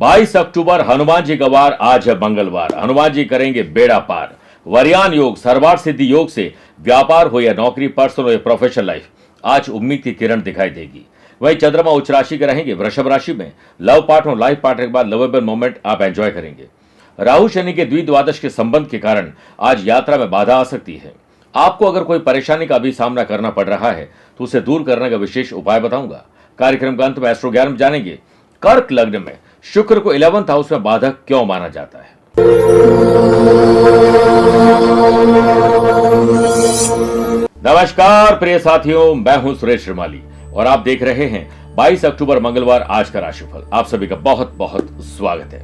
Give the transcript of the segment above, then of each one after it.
22 अक्टूबर हनुमान जी का वार। आज है मंगलवार, हनुमान जी करेंगे बेड़ा पार। वरयान योग, सर्वार्थ सिद्धि योग से व्यापार हो या नौकरी, पर्सनल हो या प्रोफेशनल लाइफ, आज उम्मीद की किरण दिखाई देगी। वही चंद्रमा उच्च राशि के रहेंगे वृषभ राशि में। लव पार्टनर, लाइफ पार्टनर के बाद लवेबल मोमेंट आप एंजॉय करेंगे। राहु शनि के द्विद्वादश के संबंध के कारण आज यात्रा में बाधा आ सकती है। आपको अगर कोई परेशानी का भी सामना करना पड़ रहा है तो उसे दूर करने का विशेष उपाय बताऊंगा। कार्यक्रम के अंत में एस्ट्रो ज्ञान जानेंगे कर्क लग्न में शुक्र को 11th हाउस में बाधक क्यों माना जाता है। नमस्कार प्रिय साथियों, मैं हूं सुरेश श्रीमाली और आप देख रहे हैं 22 अक्टूबर मंगलवार आज का राशिफल। आप सभी का बहुत बहुत स्वागत है।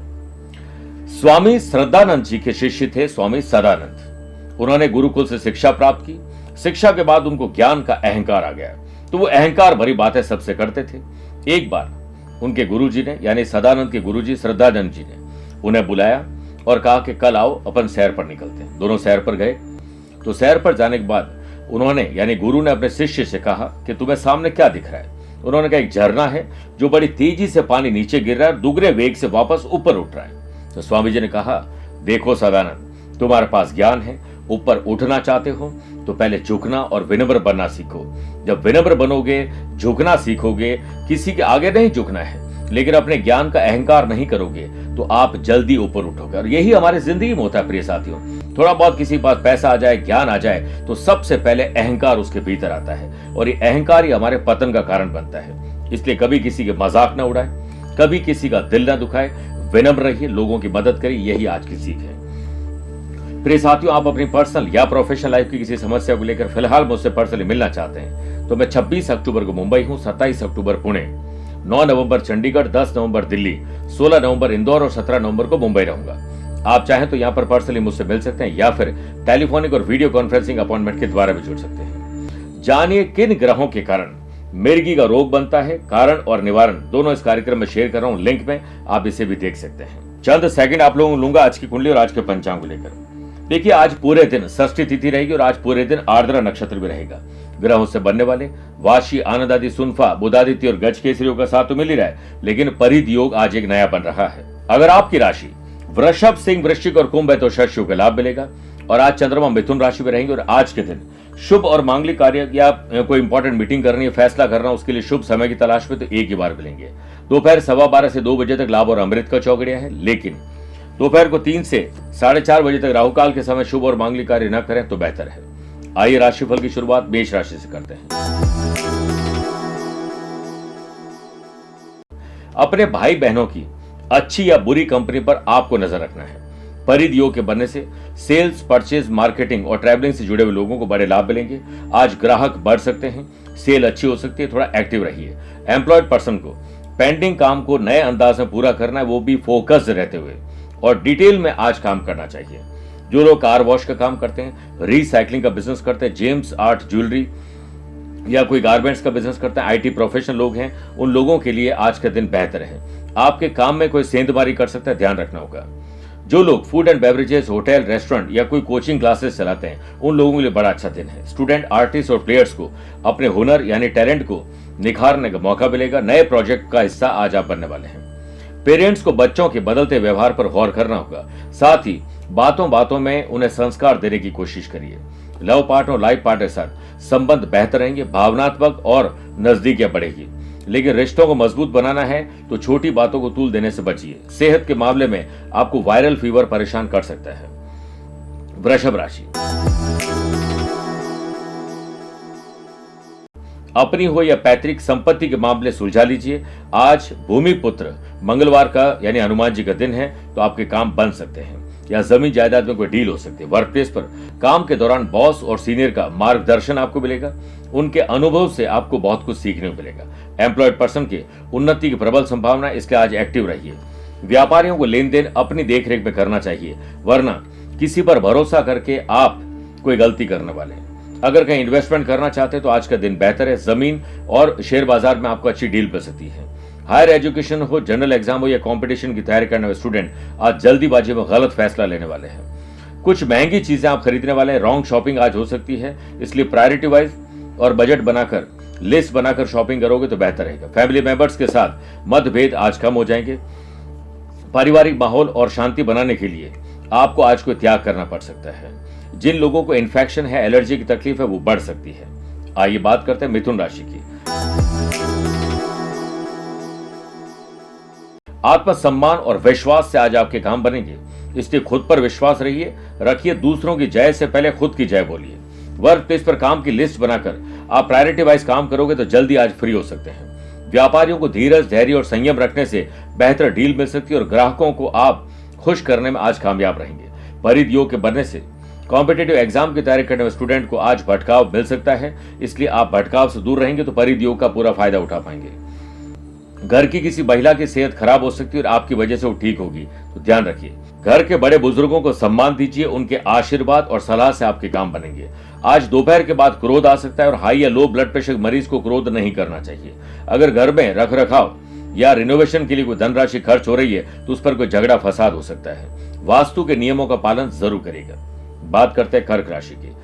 स्वामी श्रद्धानंद जी के शिष्य थे स्वामी सदानंद। उन्होंने गुरुकुल से शिक्षा प्राप्त की। शिक्षा के बाद उनको ज्ञान का अहंकार आ गया तो वो अहंकार भरी बातें सबसे करते थे। एक बार उनके गुरुजी ने, यानी सदानंद के गुरुजी श्रद्धानंद जी ने उन्हें बुलाया और कहा कि कल आओ, अपन सैर पर निकलते हैं। दोनों सैर पर गए तो सैर पर जाने के बाद उन्होंने, यानी गुरु ने अपने शिष्य से कहा कि तुम्हें सामने क्या दिख रहा है। उन्होंने कहा एक झरना है जो बड़ी तेजी से पानी नीचे गिर रहा है और दुगने वेग से वापस ऊपर उठ रहा है। तो स्वामी जी ने कहा, देखो सदानंद, तुम्हारे पास ज्ञान है, ऊपर उठना चाहते हो तो पहले झुकना और विनम्र बनना सीखो। जब विनम्र बनोगे, झुकना सीखोगे, किसी के आगे नहीं झुकना है, लेकिन अपने ज्ञान का अहंकार नहीं करोगे तो आप जल्दी ऊपर उठोगे। और यही हमारी जिंदगी में होता है प्रिय साथियों। थोड़ा बहुत किसी के पास पैसा आ जाए, ज्ञान आ जाए तो सबसे पहले अहंकार उसके भीतर आता है और ये अहंकार ही हमारे पतन का कारण बनता है। इसलिए कभी किसी के मजाक न उड़ाए, कभी किसी का दिल न दुखाए, विनम्र रहिए, लोगों की मदद करिए, यही आज की सीख है। प्रिय साथियों, आप अपनी पर्सनल या प्रोफेशनल लाइफ की किसी समस्या को लेकर फिलहाल मुझसे पर्सनली मिलना चाहते हैं तो मैं 26 अक्टूबर को मुंबई हूं, 27 अक्टूबर पुणे, 9 नवंबर चंडीगढ़, 10 नवंबर दिल्ली, 16 नवंबर इंदौर और 17 नवंबर को मुंबई रहूंगा। आप चाहें तो यहां पर पर्सनली मुझसे मिल सकते हैं या फिर टेलीफोनिक और वीडियो कॉन्फ्रेंसिंग अपॉइंटमेंट के द्वारा भी जुड़ सकते हैं। जानिए किन ग्रहों के कारण मिर्गी का रोग बनता है, कारण और निवारण दोनों इस कार्यक्रम में शेयर कर रहा हूं। लिंक में आप इसे भी देख सकते हैं। चंद सेकंड आप लोगों को लूंगा आज की कुंडली और आज के पंचांग को लेकर। देखिए, आज पूरे दिन षष्ठी तिथि रहेगी और आज पूरे दिन आर्द्रा नक्षत्र भी रहेगा। ग्रहों से बनने वाले वाशी, आनंद आदि, सुनफा, बुधादित्य और गज केसरी योग का साथ तो मिल ही रहा है, लेकिन परिध योग आज एक नया बन रहा है। अगर आपकी राशि वृषभ, सिंह, वृश्चिक और कुंभ है तो शश योग का लाभ मिलेगा। और आज चंद्रमा मिथुन राशि में रहेंगे और आज के दिन शुभ और मांगलिक कार्य या कोई इंपॉर्टेंट मीटिंग करनी है, फैसला करना, उसके लिए शुभ समय की तलाश में तो एक ही बार मिलेंगे। दोपहर 12:15 से 2 बजे तक लाभ और अमृत का चौगड़िया है, लेकिन दोपहर को 3 से 4:30 बजे तक राहु काल के समय शुभ और मांगलिक कार्य न करें तो बेहतर है। आइए राशिफल की शुरुआत मेष राशि से करते हैं। अपने भाई बहनों की अच्छी या बुरी कंपनी पर आपको नजर रखना है। परिध योग के बनने से सेल्स, परचेज, मार्केटिंग और ट्रैवलिंग से जुड़े हुए लोगों को बड़े लाभ मिलेंगे। आज ग्राहक बढ़ सकते हैं, सेल अच्छी हो सकती है, थोड़ा एक्टिव रहिए। एम्प्लॉयड पर्सन को पेंडिंग काम को नए अंदाज में पूरा करना है, वो भी फोकस्ड रहते हुए, और डिटेल में आज काम करना चाहिए। जो लोग कार वॉश का काम करते हैं, रीसाइक्लिंग का बिजनेस करते हैं, जेम्स आर्ट, ज्वेलरी या कोई गारमेंट्स का बिजनेस करते हैं, आईटी प्रोफेशनल लोग हैं, उन लोगों के लिए आज का दिन बेहतर है। आपके काम में कोई सेंधमारी कर सकता है, ध्यान रखना होगा। जो लोग food and beverages, hotel, restaurant या कोई कोचिंग क्लासेस चलाते हैं, उन लोगों के लिए बड़ा अच्छा दिन है। स्टूडेंट, आर्टिस्ट और प्लेयर्स को अपने हुनर यानी टैलेंट को निखारने का मौका मिलेगा। नए प्रोजेक्ट का हिस्सा आज आप बनने वाले हैं। पेरेंट्स को बच्चों के बदलते व्यवहार पर गौर करना होगा, साथ ही बातों बातों में उन्हें संस्कार देने की कोशिश करिए। लव पार्टनर और लाइफ पार्टनर के साथ संबंध बेहतर रहेंगे, भावनात्मक और नजदीकियां बढ़ेगी, लेकिन रिश्तों को मजबूत बनाना है तो छोटी बातों को तूल देने से बचिए। सेहत के मामले में आपको वायरल फीवर परेशान कर सकता है। वृषभ राशि, अपनी हो या पैतृक संपत्ति के मामले सुलझा लीजिए। आज भूमि पुत्र मंगलवार का यानी हनुमान जी का दिन है तो आपके काम बन सकते हैं या जमीन जायदाद में कोई डील हो सकती है। वर्क प्लेस पर काम के दौरान बॉस और सीनियर का मार्गदर्शन आपको मिलेगा, उनके अनुभव से आपको बहुत कुछ सीखने को मिलेगा। एम्प्लॉयड पर्सन के उन्नति की प्रबल संभावना, इसलिए आज एक्टिव रहिए। व्यापारियों को लेन देन अपनी देखरेख में करना चाहिए, वरना किसी पर भरोसा करके आप कोई गलती करने वाले हैं। अगर कहीं इन्वेस्टमेंट करना चाहते हैं तो आज का दिन बेहतर है। जमीन और शेयर बाजार में आपको अच्छी डील मिल सकती है। हायर एजुकेशन हो, जनरल एग्जाम हो या कंपटीशन की तैयारी करने वाले स्टूडेंट आज जल्दीबाजी में गलत फैसला लेने वाले हैं। कुछ महंगी चीजें आप खरीदने वाले हैं, रॉन्ग शॉपिंग आज हो सकती है, इसलिए प्रायोरिटी वाइज और बजट बनाकर, लिस्ट बनाकर शॉपिंग करोगे तो बेहतर रहेगा। फैमिली मेंबर्स के साथ मतभेद आज कम हो जाएंगे। पारिवारिक माहौल और शांति बनाने के लिए आपको आज कोई त्याग करना पड़ सकता है। जिन लोगों को इन्फेक्शन है, एलर्जी की तकलीफ है, वो बढ़ सकती है। आइए बात करते हैं मिथुन राशि की। आत्मसम्मान और विश्वास से आज आपके काम बनेंगे, इसलिए खुद पर विश्वास रखिए। दूसरों की जय से पहले खुद की जय बोलिए। वर्क प्लेस पर काम की लिस्ट बनाकर आप प्रायोरिटी वाइज काम करोगे तो जल्दी आज फ्री हो सकते हैं। व्यापारियों को धीरज, धैर्य और संयम रखने से बेहतर डील मिल सकती है और ग्राहकों को आप खुश करने में आज कामयाब रहेंगे। परिध योग के बनने से कॉम्पिटेटिव एग्जाम की तैयारी करने वाले स्टूडेंट को आज भटकाव मिल सकता है, इसलिए आप भटकाव से दूर रहेंगे तो परिध योग का पूरा फायदा उठा पाएंगे। घर की किसी महिला की सेहत खराब हो सकती है और आपकी वजह से वो ठीक होगी, तो ध्यान रखिए। घर के बड़े बुजुर्गों को सम्मान दीजिए, उनके आशीर्वाद और सलाह से आपके काम बनेंगे। आज दोपहर के बाद क्रोध आ सकता है और हाई या लो ब्लड प्रेशर मरीज को क्रोध नहीं करना चाहिए। अगर घर में रख रखाव या रिनोवेशन के लिए कोई धनराशि खर्च हो रही है तो उस पर कोई झगड़ा फसाद हो सकता है। वास्तु के नियमों का पालन जरूर करेगा। बात करते हैं कर्क राशि की।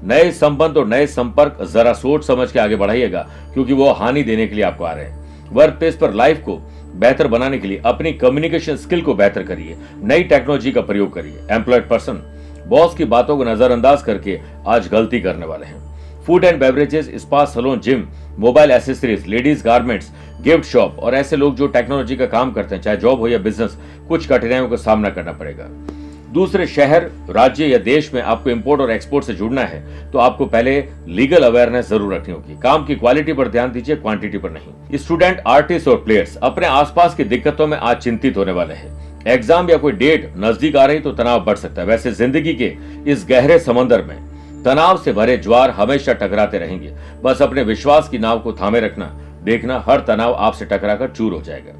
नए संबंध और नए संपर्क जरा सोच समझ के आगे बढ़ाइएगा, क्योंकि वो हानि देने के लिए आपको आ रहे हैं। वर्क प्लेस पर लाइफ को बेहतर बनाने के लिए अपनी कम्युनिकेशन स्किल को बेहतर करिए, नई टेक्नोलॉजी का प्रयोग करिए। एम्प्लॉयड पर्सन बॉस की बातों को नजरअंदाज करके आज गलती करने वाले हैं। Food and beverages, spa, salon, gym, mobile accessories, ladies garments, gift shop और ऐसे लोग जो टेक्नोलॉजी का काम करते हैं, चाहे जॉब हो या बिजनेस, कुछ कठिनाइयों का सामना करना पड़ेगा। दूसरे शहर, राज्य या देश में आपको इंपोर्ट और एक्सपोर्ट से जुड़ना है तो आपको पहले लीगल अवेयरनेस जरूर रखनी होगी। काम की क्वालिटी पर ध्यान दीजिए, क्वांटिटी पर नहीं। स्टूडेंट, आर्टिस्ट और प्लेयर्स अपने आसपास की दिक्कतों में आज चिंतित होने वाले हैं। एग्जाम या कोई डेट नजदीक आ रही तो तनाव बढ़ सकता है। वैसे जिंदगी के इस गहरे समंदर में तनाव से भरे ज्वार हमेशा टकराते रहेंगे। बस अपने विश्वास की नाव को थामे रखना, देखना हर तनाव आपसे टकराकर चूर हो जाएगा।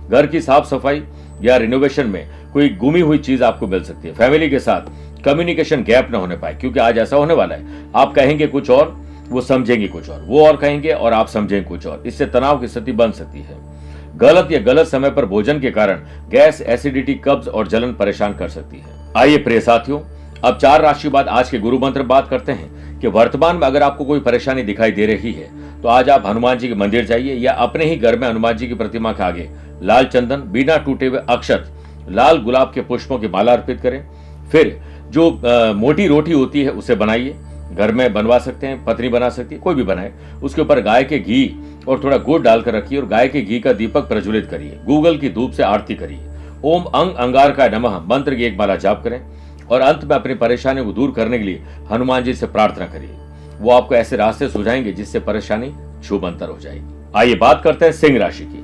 घर की साफ सफाई या रिनोवेशन में कोई गुमी हुई चीज आपको मिल सकती है। फैमिली के साथ कम्युनिकेशन गैप न होने पाए, क्योंकि आज ऐसा होने वाला है, आप कहेंगे कुछ और, वो समझेंगे कुछ और, वो और कहेंगे और आप समझेंगे कुछ और। इससे तनाव की स्थिति बन सकती है। गलत समय पर भोजन के कारण गैस, एसिडिटी, कब्ज और जलन परेशान कर सकती है। आइए प्रिय साथियों, अब 4 राशि बाद आज के गुरु मंत्र बात करते हैं कि वर्तमान में अगर आपको कोई परेशानी दिखाई दे रही है तो आज आप हनुमान जी के मंदिर जाइए या अपने ही घर में हनुमान जी की प्रतिमा के आगे लाल चंदन, बिना टूटे हुए अक्षत, लाल गुलाब के पुष्पों की माला अर्पित करें। फिर जो मोटी रोटी होती है उसे बनाइए, घर में बनवा सकते हैं, पत्नी बना सकती है, कोई भी बनाए। उसके ऊपर गाय के घी और थोड़ा गुड़ डालकर रखिए और गाय के घी का दीपक प्रज्वलित करिए। गूगल की धूप से आरती करिए। ओम अंग अंगारकाय नमः मंत्र की 1 माला जाप करें और अंत में अपनी परेशानी को दूर करने के लिए हनुमान जी से प्रार्थना करिए। वो आपको ऐसे रास्ते सुझाएंगे जिससे परेशानी छूमंतर हो जाएगी। आइए बात करते हैं सिंह राशि की।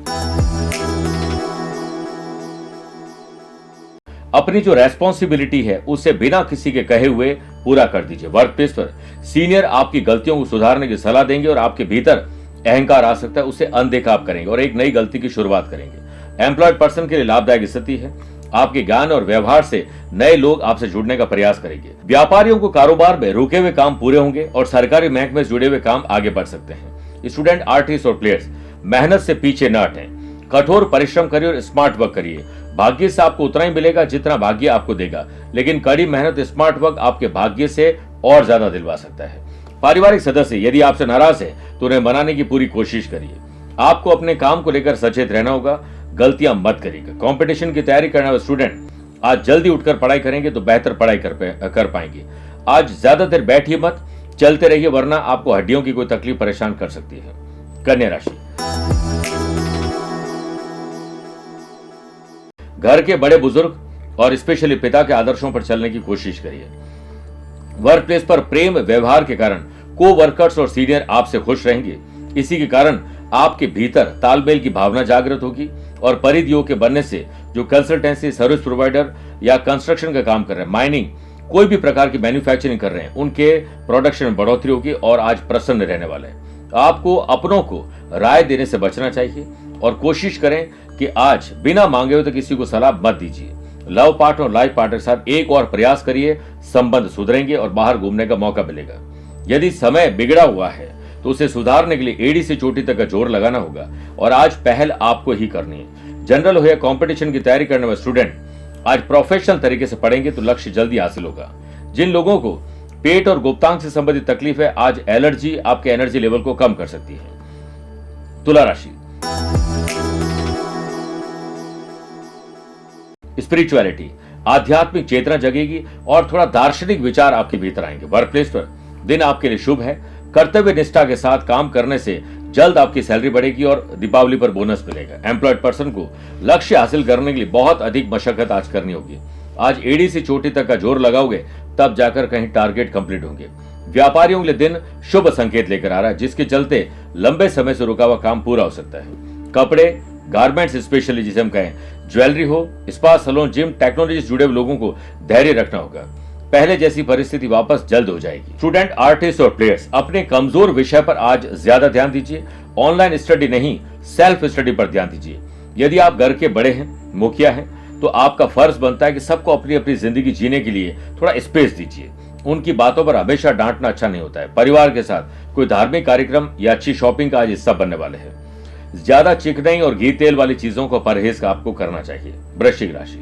अपनी जो रेस्पॉन्सिबिलिटी है उसे बिना किसी के कहे हुए पूरा कर दीजिए। वर्क प्लेस पर सीनियर आपकी गलतियों को सुधारने की सलाह देंगे और आपके भीतर अहंकार आ सकता है, उसे अनदेखा आप करेंगे और एक नई गलती की शुरुआत करेंगे। एम्प्लॉयड पर्सन के लिए लाभदायक स्थिति है। आपके ज्ञान और व्यवहार से नए लोग आपसे जुड़ने का प्रयास करेंगे। व्यापारियों को कारोबार में रुके हुए काम पूरे होंगे और सरकारी महकमे से जुड़े हुए काम आगे बढ़ सकते हैं। स्टूडेंट, आर्टिस्ट और प्लेयर्स मेहनत से पीछे न हटें, कठोर परिश्रम करिए और स्मार्ट वर्क करिए। भाग्य से आपको उतना ही मिलेगा जितना भाग्य आपको देगा, लेकिन कड़ी मेहनत, स्मार्ट वर्क आपके भाग्य से और ज्यादा दिलवा सकता है। पारिवारिक सदस्य यदि आपसे नाराज है तो उन्हें मनाने की पूरी कोशिश करिए। आपको अपने काम को लेकर सचेत रहना होगा, गलतियां मत करिएगा। कंपटीशन की तैयारी करने वाले स्टूडेंट आज जल्दी उठकर पढ़ाई करेंगे तो बेहतर पढ़ाई कर पाएंगे। आज ज्यादा देर बैठिए मत, चलते रहिए, वरना आपको हड्डियों की कोई तकलीफ परेशान कर सकती है। कन्या राशि, घर के बड़े बुजुर्ग और स्पेशली पिता के आदर्शों पर चलने की कोशिश करिए। वर्क प्लेस पर प्रेम व्यवहार के कारण को वर्कर्स और सीनियर आपसे खुश रहेंगे। इसी के कारण आपके भीतर तालमेल की भावना जागृत होगी और परिध योग के बनने से जो कंसल्टेंसी, सर्विस प्रोवाइडर या कंस्ट्रक्शन का काम कर रहे हैं, माइनिंग, कोई भी प्रकार की मैन्युफैक्चरिंग कर रहे हैं, उनके प्रोडक्शन में बढ़ोतरी होगी और आज प्रसन्न रहने वाले हैं। आपको अपनों को राय देने से बचना चाहिए और कोशिश करें कि आज बिना मांगे हुए तो किसी को सलाह मत दीजिए। लव पार्टनर और लाइफ पार्टनर के साथ एक और प्रयास करिए, संबंध सुधरेंगे और बाहर घूमने का मौका मिलेगा। यदि समय बिगड़ा हुआ है तो उसे सुधारने के लिए एड़ी से चोटी तक का जोर लगाना होगा और आज पहल आपको ही करनी है। जनरल हो या कंपटीशन की तैयारी करने वाले स्टूडेंट आज प्रोफेशनल तरीके से पढ़ेंगे तो लक्ष्य जल्दी हासिल होगा। जिन लोगों को पेट और गुप्तांग से संबंधित तकलीफ है, आज एलर्जी आपके एनर्जी लेवल को कम कर सकती है। तुला राशि, स्पिरिचुअलिटी, आध्यात्मिक चेतना जगेगी और थोड़ा दार्शनिक विचार आपके भीतर आएंगे। वर्क प्लेस पर दिन आपके लिए शुभ है। कर्तव्य निष्ठा के साथ काम करने से जल्द आपकी सैलरी बढ़ेगी और दीपावली पर बोनस मिलेगा। एम्प्लॉयड पर्सन को लक्ष्य हासिल करने के लिए बहुत अधिक मशक्कत आज करनी होगी। आज एड़ी से चोटी तक का जोर लगाओगे तब जाकर कहीं टारगेट कंप्लीट होंगे। व्यापारियों के लिए दिन शुभ संकेत लेकर आ रहा है, जिसके चलते लंबे समय से रुका हुआ काम पूरा हो सकता है। कपड़े, गारमेंट्स स्पेशली जिसे हम कहें, ज्वेलरी हो, स्पा सैलून, जिम, टेक्नोलॉजी से जुड़े हुए लोगों को धैर्य रखना होगा। पहले जैसी परिस्थिति वापस जल्द हो जाएगी। स्टूडेंट, आर्टिस्ट और प्लेयर्स अपने कमजोर विषय पर आज ज्यादा ध्यान दीजिए। ऑनलाइन स्टडी नहीं, सेल्फ स्टडी पर ध्यान दीजिए। यदि आप घर के बड़े हैं, मुखिया हैं, तो आपका फर्ज बनता है कि सबको अपनी अपनी जिंदगी जीने के लिए थोड़ा स्पेस दीजिए। उनकी बातों पर हमेशा डांटना अच्छा नहीं होता है। परिवार के साथ कोई धार्मिक कार्यक्रम या अच्छी शॉपिंग का आज हिस्सा बनने वाले हैं। ज्यादा चिकनाई और घी तेल वाली चीजों को परहेज आपको करना चाहिए। वृश्चिक राशि,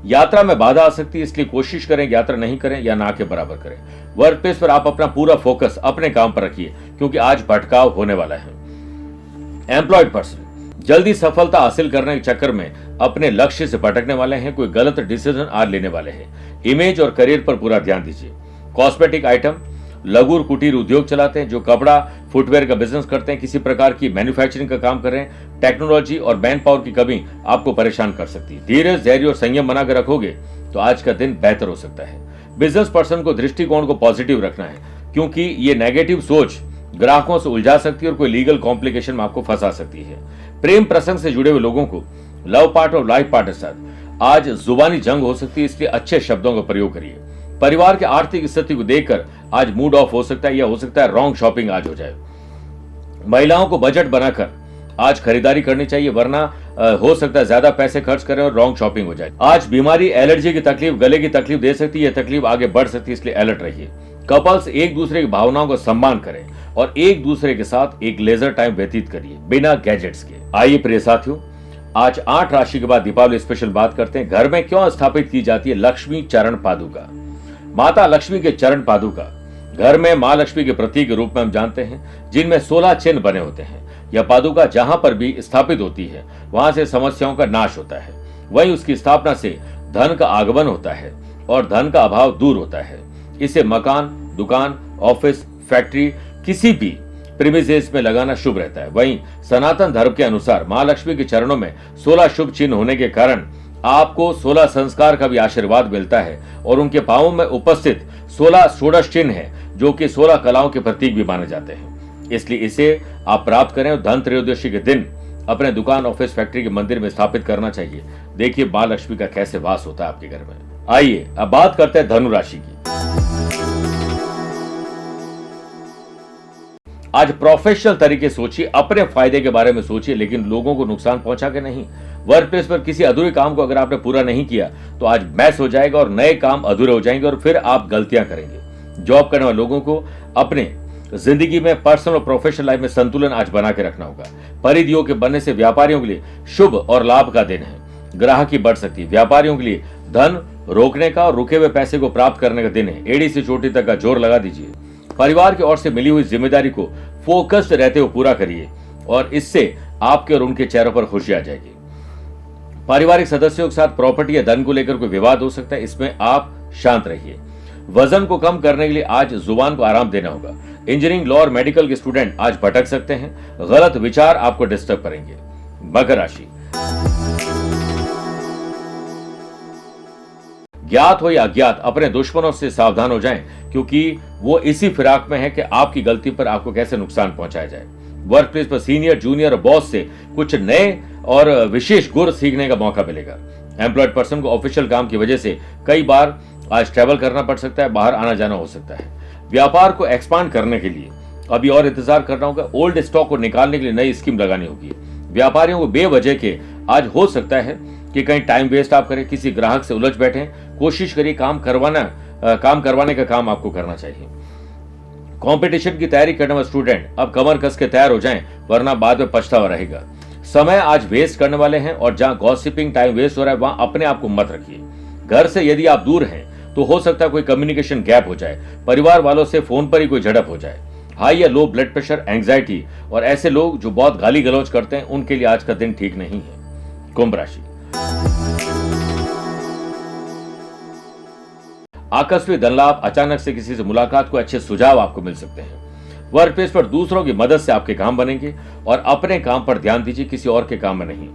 यात्रा में बाधा आ सकती है, इसलिए कोशिश करें यात्रा नहीं करें या ना के बराबर करें। वर्क प्लेस पर आप अपना पूरा फोकस अपने काम पर रखिए, क्योंकि आज भटकाव होने वाला है। एम्प्लॉयड पर्सन जल्दी सफलता हासिल करने के चक्कर में अपने लक्ष्य से भटकने वाले हैं। कोई गलत डिसीजन आज लेने वाले हैं। इमेज और करियर पर पूरा ध्यान दीजिए। कॉस्मेटिक आइटम, लघु और कुटीर उद्योग चलाते हैं, जो कपड़ा फुटवेयर का बिजनेस करते हैं, किसी प्रकार की मैन्युफैक्चरिंग का काम कर रहे हैं, टेक्नोलॉजी और मैन पावर की कमी आपको परेशान कर सकती है। धीरज, धैर्य और संयम बनाकर रखोगे तो आज का दिन बेहतर हो सकता है। बिजनेस पर्सन को दृष्टिकोण को पॉजिटिव रखना है, क्योंकि ये नेगेटिव सोच ग्राहकों से उलझा सकती है और कोई लीगल कॉम्प्लिकेशन में आपको फंसा सकती है। प्रेम प्रसंग से जुड़े हुए लोगों को लव पार्टनर और लाइफ पार्टनर के साथ आज जुबानी जंग हो सकती है, इसलिए अच्छे शब्दों का प्रयोग करिए। परिवार की आर्थिक स्थिति को देखकर आज मूड ऑफ हो सकता है, या हो सकता है रॉन्ग शॉपिंग आज हो जाए। महिलाओं को बजट बनाकर आज खरीदारी करनी चाहिए, वरना हो सकता है ज्यादा पैसे खर्च करें और रॉन्ग शॉपिंग हो जाए। आज बीमारी, एलर्जी की तकलीफ, गले की तकलीफ दे सकती है, यह तकलीफ आगे बढ़ सकती है, इसलिए अलर्ट रहिए। कपल्स एक दूसरे की भावनाओं को सम्मान करें और एक दूसरे के साथ एक लेजर टाइम व्यतीत करिए बिना गैजेट्स के। आइए प्रिय साथियों, आज 8 राशि के बाद दीपावली स्पेशल बात करते हैं। घर में क्यों स्थापित की जाती है लक्ष्मी चरण पादुका? माता लक्ष्मी के चरण पादुका घर में मां लक्ष्मी के प्रतीक के रूप में हम जानते हैं, जिनमें 16 चिन्ह बने होते हैं। यह पादुका जहां पर भी स्थापित होती है वहां से समस्याओं का नाश होता है। वहीं उसकी स्थापना से धन का आगमन होता है और धन का अभाव दूर होता है। इसे मकान, दुकान, ऑफिस, फैक्ट्री, किसी भी प्रीमिसेस में लगाना शुभ रहता है। वहीं सनातन धर्म के अनुसार मां लक्ष्मी के चरणों में 16 शुभ चिन्ह होने के कारण आपको 16 संस्कार का भी आशीर्वाद मिलता है और उनके पांवों में उपस्थित 16 षोडश चिन्ह है, जो कि 16 कलाओं के प्रतीक भी माने जाते हैं। इसलिए इसे आप प्राप्त करें और धन त्रयोदशी के दिन अपने दुकान, ऑफिस, फैक्ट्री के मंदिर में स्थापित करना चाहिए। देखिए मां लक्ष्मी का कैसे वास होता है आपके घर में। आइए अब बात करते हैं धनु राशि की। आज प्रोफेशनल तरीके सोचिए, अपने फायदे के बारे में सोचिए, लेकिन लोगों को नुकसान पहुंचा के नहीं। वर्क प्लेस पर किसी अधूरे काम को अगर आपने पूरा नहीं किया तो आज मैस हो जाएगा और नए काम अधूरे हो जाएंगे और फिर आप गलतियां करेंगे। जॉब करने वाले लोगों को अपने जिंदगी में पर्सनल और प्रोफेशनल लाइफ में संतुलन आज बना के रखना होगा। परिधियों के बनने से व्यापारियों के लिए शुभ और लाभ का दिन है। ग्राहकी बढ़ सकती है। व्यापारियों के लिए धन रोकने का और रुके हुए पैसे को प्राप्त करने का दिन है। एड़ी से चोटी तक का जोर लगा दीजिए। परिवार की ओर से मिली हुई जिम्मेदारी को फोकस्ड रहते हुए पूरा करिए और इससे आपके और उनके चेहरों पर खुशी आ जाएगी। पारिवारिक सदस्यों के साथ प्रॉपर्टी या धन को लेकर कोई विवाद हो सकता है, इसमें आप शांत रहिए। वजन को कम करने के लिए आज जुबान को आराम देना होगा। इंजीनियरिंग, लॉ और मेडिकल के स्टूडेंट आज भटक सकते हैं। गलत विचार आपको डिस्टर्ब करेंगे। मकर राशि, ज्ञात हो या अज्ञात अपने दुश्मनों से सावधान हो जाएं, क्योंकि वो इसी फिराक में है कि आपकी गलती पर आपको कैसे नुकसान पहुंचाया जाए। वर्क प्लेस पर सीनियर, जूनियर और बॉस से कुछ नए और विशेष गुण सीखने का मौका मिलेगा। एम्प्लॉयड पर्सन को ऑफिशियल काम की वजह से कई बार आज ट्रैवल करना पड़ सकता है, बाहर आना जाना हो सकता है। व्यापार को एक्सपांड करने के लिए अभी और इंतजार करना होगा। ओल्ड स्टॉक को निकालने के लिए नई स्कीम लगानी होगी। व्यापारियों को बेवजह के आज हो सकता है कि कहीं टाइम वेस्ट आप करें, किसी ग्राहक से उलझ बैठे। कोशिश करिए काम करवाने का काम आपको करना चाहिए। कंपटीशन की तैयारी करने वाले स्टूडेंट अब कमर कस के तैयार हो जाएं, वरना बाद में पछतावा रहेगा। समय आज वेस्ट करने वाले हैं और जहां गॉसिपिंग टाइम वेस्ट हो रहा है वहां अपने आप को मत रखिए। घर से यदि आप दूर हैं तो हो सकता है कोई कम्युनिकेशन गैप हो जाए, परिवार वालों से फोन पर ही कोई झड़प हो जाए। हाई या लो ब्लड प्रेशर, एंजाइटी और ऐसे लोग जो बहुत गाली गलौज करते हैं, उनके लिए आज का दिन ठीक नहीं है। कुंभ राशि, आकस्मिक धन लाभ, अचानक से किसी से मुलाकात, को अच्छे सुझाव आपको मिल सकते हैं। वर्क प्लेस पर दूसरों की मदद से आपके काम बनेंगे और अपने काम पर ध्यान दीजिए, किसी और के काम में नहीं।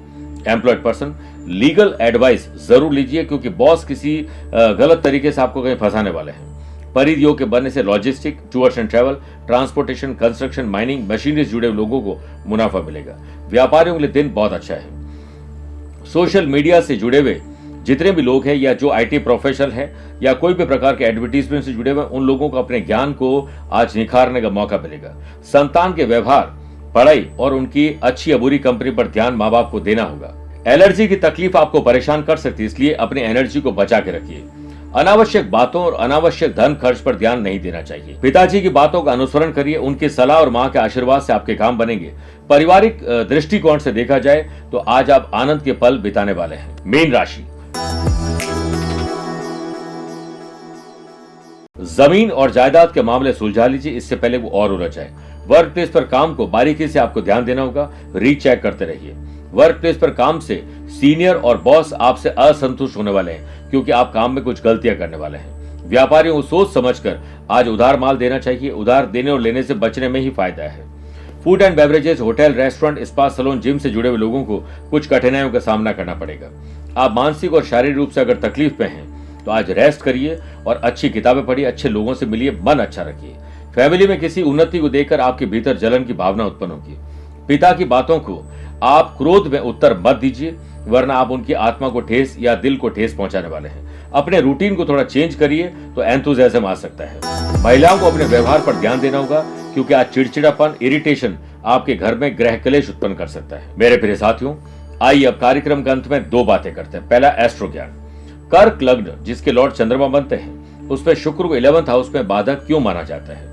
एम्प्लॉयड पर्सन, लीगल एडवाइस जरूर लीजिए क्योंकि बॉस किसी गलत तरीके से आपको कहीं फंसाने वाले हैं। परिध योग के बनने से logistic, tours and travel, transportation, construction, mining, machinery से जुड़े लोगों को मुनाफा मिलेगा। व्यापारियों के लिए दिन बहुत अच्छा है। सोशल मीडिया से जुड़े हुए जितने भी लोग हैं या जो आईटी प्रोफेशनल है या कोई भी प्रकार के एडवर्टीजमेंट से जुड़े हुए, उन लोगों को अपने ज्ञान को आज निखारने का मौका मिलेगा। संतान के व्यवहार, पढ़ाई और उनकी अच्छी या बुरी कंपनी पर ध्यान माँ बाप को देना होगा। एलर्जी की तकलीफ आपको परेशान कर सकती है, इसलिए अपनी एनर्जी को बचा के रखिए। अनावश्यक बातों और अनावश्यक धन खर्च पर ध्यान नहीं देना चाहिए। पिताजी की बातों का अनुसरण करिए, उनकी सलाह और मां के आशीर्वाद से आपके काम बनेंगे। पारिवारिक दृष्टिकोण से देखा जाए तो आज आप आनंद के पल बिताने वाले हैं। मीन राशि, जमीन और जायदाद के मामले सुलझा लीजिए, इससे पहले वो और उलझ जाए। वर्क प्लेस पर काम को बारीकी से आपको ध्यान देना होगा, रीचेक करते रहिए। वर्क प्लेस पर काम से सीनियर और बॉस आपसे असंतुष्ट होने वाले हैं क्योंकि आप काम में कुछ गलतियां करने वाले हैं। व्यापारियों को सोच समझकर आज उधार माल देना चाहिए, उधार देने और लेने से बचने में ही फायदा है। Food and beverages, hotel, restaurant, spa, salon, gym से जुड़े हुए लोगों को कुछ कठिनाइयों का सामना करना पड़ेगा। आप मानसिक और शारीरिक रूप से अगर तकलीफ में हैं तो आज रेस्ट करिए और अच्छी किताबें पढ़िए, अच्छे लोगों से मिलिए, मन अच्छा रखिए। फैमिली में किसी उन्नति को देखकर आपके भीतर जलन की भावना उत्पन्न होगी। पिता की बातों को आप क्रोध में उत्तर मत दीजिए, वरना आप उनकी आत्मा को ठेस या दिल को ठेस पहुंचाने वाले हैं। अपने रूटीन को थोड़ा चेंज करिए तो एंथुसियाज्म आ सकता है। महिलाओं को अपने व्यवहार पर ध्यान देना होगा क्योंकि आज चिड़चिड़ापन, इरिटेशन आपके घर में ग्रह क्लेश उत्पन्न कर सकता है। मेरे प्रिय साथियों, आइए अब कार्यक्रम के अंत में दो बातें करते हैं। पहला, एस्ट्रो ज्ञान। कर्क लग्न जिसके लॉर्ड चंद्रमा बनते हैं, उसमें शुक्र को 11th हाउस में बाधक क्यों माना जाता है?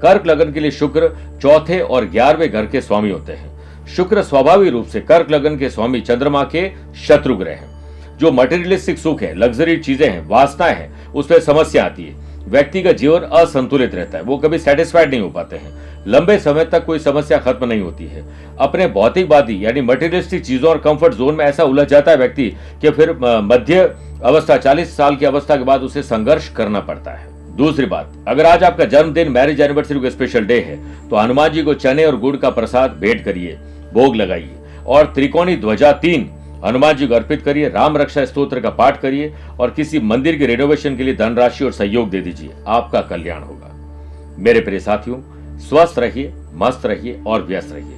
कर्क लग्न के लिए शुक्र चौथे और 11वें घर के स्वामी होते हैं। शुक्र स्वाभाविक रूप से कर्क लग्न के स्वामी चंद्रमा के शत्रु ग्रह हैं। जो मटेरियलिस्टिक सुख है, लग्जरी चीजें हैं, वासनाएं हैं, उसमें समस्या आती है। व्यक्ति का जीवन असंतुलित रहता है, वो कभी सेटिस्फाइड नहीं हो पाते हैं। लंबे समय तक कोई समस्या खत्म नहीं होती है। अपने भौतिकवादी यानी मटेरियलिस्टिक चीजों और कंफर्ट जोन में ऐसा उलझ जाता है व्यक्ति कि फिर मध्य अवस्था 40 साल की अवस्था के बाद उसे संघर्ष करना पड़ता है। दूसरी बात, अगर आज आपका जन्मदिन, मैरिज एनिवर्सरी का स्पेशल डे है तो हनुमान जी को चने और गुड़ का प्रसाद भेंट करिए, भोग लगाइए और त्रिकोणी ध्वजा 3 हनुमान जी को अर्पित करिए। राम रक्षा स्तोत्र का पाठ करिए और किसी मंदिर के रेनोवेशन के लिए धनराशि और सहयोग दे दीजिए, आपका कल्याण होगा। मेरे प्रिय साथियों, स्वस्थ रहिए, मस्त रहिए और व्यस्त रहिए।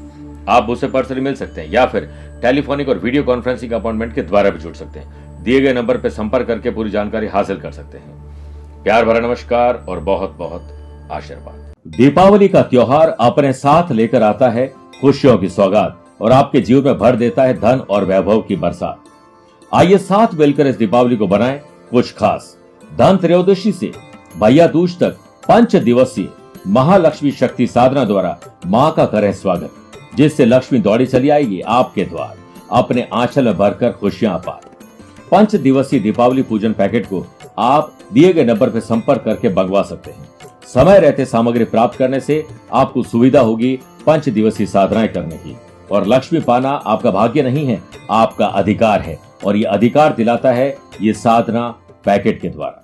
आप मुझसे पर्सनली मिल सकते हैं या फिर टेलीफोनिक और वीडियो कॉन्फ्रेंसिंग अपॉइंटमेंट के द्वारा भी जुड़ सकते हैं। दिए गए नंबर पर संपर्क करके पूरी जानकारी हासिल कर सकते हैं। प्यार भरा नमस्कार और बहुत बहुत आशीर्वाद। दीपावली का त्योहार अपने साथ लेकर आता है खुशियों की सौगात और आपके जीवन में भर देता है धन और वैभव की बरसात। आइए साथ मिलकर इस दीपावली को बनाएं कुछ खास। धन त्रयोदशी से भैया दूज तक 5 दिवसीय महालक्ष्मी शक्ति साधना द्वारा मां का करें स्वागत, जिससे लक्ष्मी दौड़ी चली आएगी आपके द्वार, अपने आंचल में भरकर खुशियां अपार। 5 दिवसीय दीपावली पूजन पैकेट को आप दिए गए नंबर पर संपर्क करके मंगवा सकते हैं। समय रहते सामग्री प्राप्त करने से आपको सुविधा होगी 5 दिवसीय साधनाएं करने की। और लक्ष्मी पाना आपका भाग्य नहीं है, आपका अधिकार है और ये अधिकार दिलाता है ये साधना पैकेट के द्वारा।